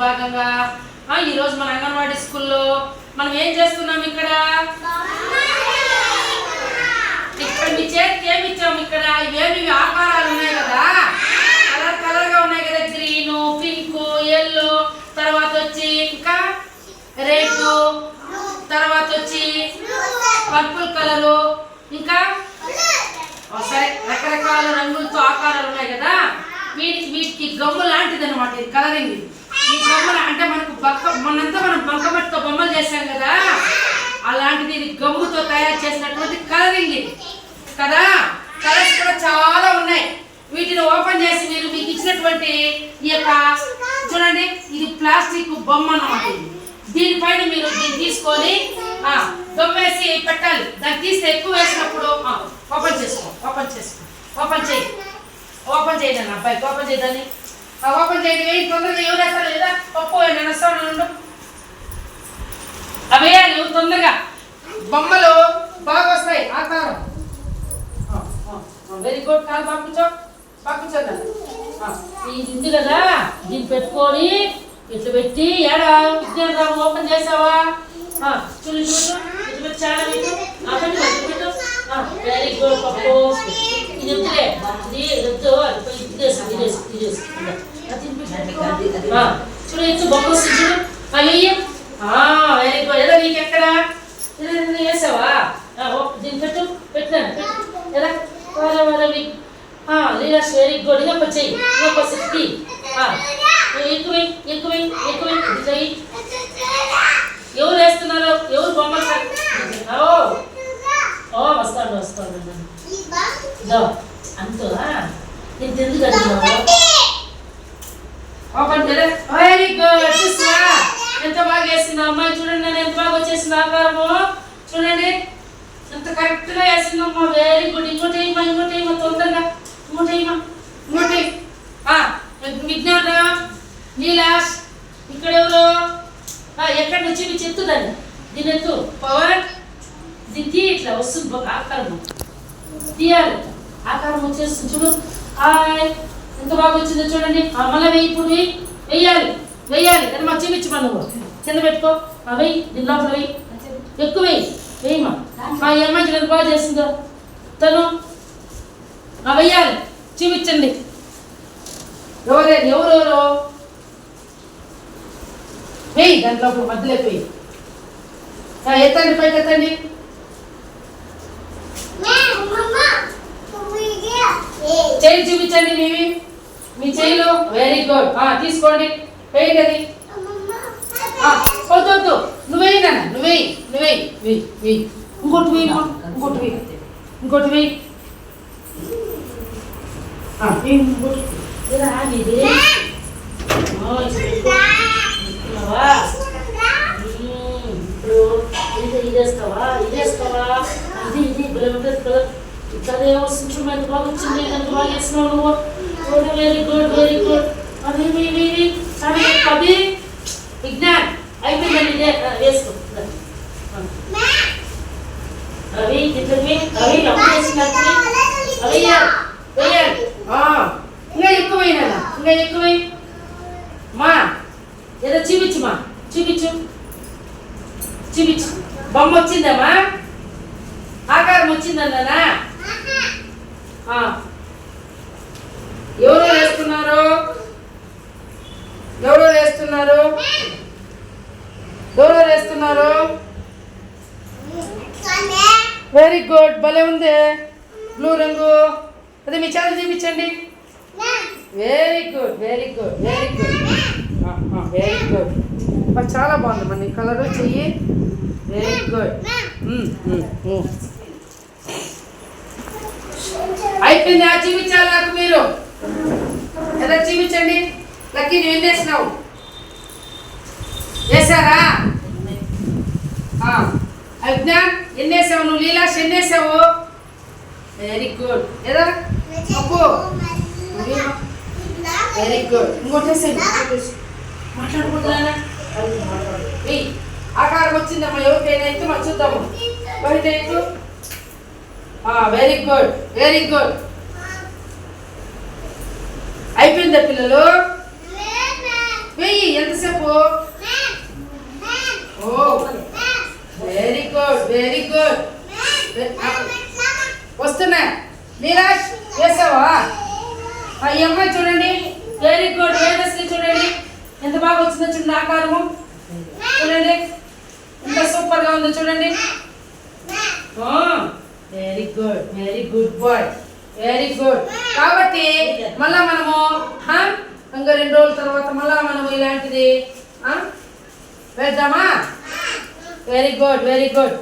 భాగంగా ఈరోజు మన అంగన్వాడీ స్కూల్లో మనం ఏం చేస్తున్నాం? ఇక్కడ మీ చేతికి ఏమి ఇచ్చాము? ఇక్కడ ఇవేమి ఆకారాలు ఉన్నాయి కదా, కలర్ కలర్గా ఉన్నాయి కదా, గ్రీను, పింక్, ఎల్లో, తర్వాత వచ్చి ఇంకా రెడ్, తర్వాత వచ్చి పర్పుల్ కలరు, ఇంకా సరే రకరకాల రంగులతో ఆకారాలు ఉన్నాయి కదా. వీటికి గమ్ము లాంటిది అనమాట ఇది కలరింగ్. ఈ గమ్ములు అంటే మనకు మొన్నంతా మనం బంకమట్టితో బొమ్మలు చేశాం కదా, అలాంటిది ఇది గమ్ముతో తయారు చేసినటువంటి కలరింగ్ ఇది కదా. కలర్స్ కూడా చాలా ఉన్నాయి. వీటిని ఓపెన్ చేసి మీరు మీకు ఇచ్చినటువంటి ఈ యొక్క చూడండి, ఇది ప్లాస్టిక్ బొమ్మ అన్నమాట. దీనిపైన మీరు దీన్ని తీసుకొని దొమ్మేసి పెట్టాలి. దాన్ని తీస్తే ఎక్కువ వేసినప్పుడు ఓపెన్ చేసుకో, ఓపెన్ చేయండి అన్న అబ్బాయికి, ఓపెన్ చేయదాన్ని, ఓపెన్ చేయండి. వేయి తొందరగా. ఎవరు వేస్తారు లేదా పప్పు నేను వస్తాను, అవి వేయాలి తొందరగా. బొమ్మలు బాగా వస్తాయి ఆకారం. Very good. కాదు పక్కచోదా ఇది ఉంది కదా, దీన్ని పెట్టుకొని ఇట్లా పెట్టి ఏడా విజ్ఞానం ఓపెన్ చేసావా? చూడు ఇట్లా పెట్టి చాలా పెట్టు. వెరీ గుడ్ పప్పు. ఇది వద్దులే, ఇది వద్దు, అది తీసేసి చూడు ఎత్తు బొమ్మ వస్తుంది చూడు. వెయ్యి. Very good. ఎలా నీకు ఎక్కడ వేసావా? దీన్ని పెట్టినాను ఎలా లీలాస్. Very good. ఇంకొక చెయ్యి, ఇంకొక 60. ఎక్కువ. ఎవరు వేస్తున్నారు? ఎవరు బొమ్మలు? వస్తాడు అంతా ఇంత ఎందుకు అడిగినావు? ఓపెన్ కదా. Very good. చూసావా ఎంత బాగా వేసింది అమ్మాయి? చూడండి నేను ఎంత బాగా వచ్చేసింది ఆకారము. చూడండి ఎంత కరెక్ట్గా వేసిందమ్మా. Very good. ఇంకోటి ఏమో తొందరగా ఇంకోటి విజ్ఞాన నీలాష్. ఇక్కడ ఎవరు? ఎక్కడి నుంచి మీ చెప్తుందండి. దీని ఎత్తు పవర్. దీనికి ఇట్లా వస్తుంది ఆకారం, తీయాలి. ఆకారం వచ్చేస్తుంది చూడు. ఎంత బాగా వచ్చిందో చూడండి. మళ్ళీ వెయ్యి. ఇప్పుడు వెయ్యాలి కానీ మాకు చూపించమా. నువ్వు కింద పెట్టుకో. వెయ్యి, దీని లోపల వెయ్యి, ఎక్కువ వెయ్యమా. ఈ అమ్మాయి ఎంత బాగా చేసిందో తను. వెయ్యాలి, చూపించండి. ఎవరెవరు వెయ్యి. దాంట్లో మధ్యలో వెయ్యి. ఎత్తండి, పైకి ఎత్తండి. చేయి చూపించండి మీ చేయిలో. Very good. తీసుకోండి, వేయండి. అది వద్దు, నువ్వేయి నాన్న, నువ్వేయి. ఇంకోటి వెయ్యి. ఇదేస్తావా? ఇది ఇట్లానే వస్తుంది. ఎంత బాగా వచ్చింది, ఎంత బాగా వేసినావు నువ్వు. Very good. అది విజ్ఞాన్ అయిపోయిందండి. వేసుకో అవి వేయాలి. ఇంకా ఎక్కువై మా ఏదో చూపించు. బొమ్మ వచ్చిందమ్మా, ఆకారం వచ్చిందన్నా. ఎవరు వేస్తున్నారు? Very good. భలే ఉంది బ్లూ రంగు. అదే మీ చేతులు చూపించండి. Very good. చాలా బాగుంది మన కలర్. చెయ్యి. Very good. అయిపోయింది. చూపించాలి నాకు మీరు. ఎలా చూపించండి. లక్కీ నువ్వు ఎన్ని వేసినావు? వేసారా? అజ్ఞాన్ ఎన్ని వేసావు నువ్వు? లీలాష్ ఎన్ని వేసావు? Very good. ఏదా అప్పు? Very good. ఇంకోటి మాట్లాడుకుంటున్నా. ఆకారం వచ్చిందమ్మా. ఎవరికైనా అయితే మనం చూద్దాము. బయట అయితే వెరీ గుడ్. అయిపోయిందా పిల్లలు? వెయ్యి ఎంతసేపు? ఓ వెరీ గుడ్ వెరీ గుడ్. వస్తున్నా నీరాజ్ వేసావా? ఈ అమ్మాయి చూడండి వెరీ గుడ్. వేదశ్రీ చూడండి ఎంత బాగా వచ్చిందో చూడండి ఆకారము చూడండి ఎంత సూపర్ గా ఉందో చూడండి. Very good boy very good. కాబట్టి మళ్ళా మనము ఇంకా 2 రోజుల తర్వాత మళ్ళా మనము ఇలాంటిది వేద్దామా? Very good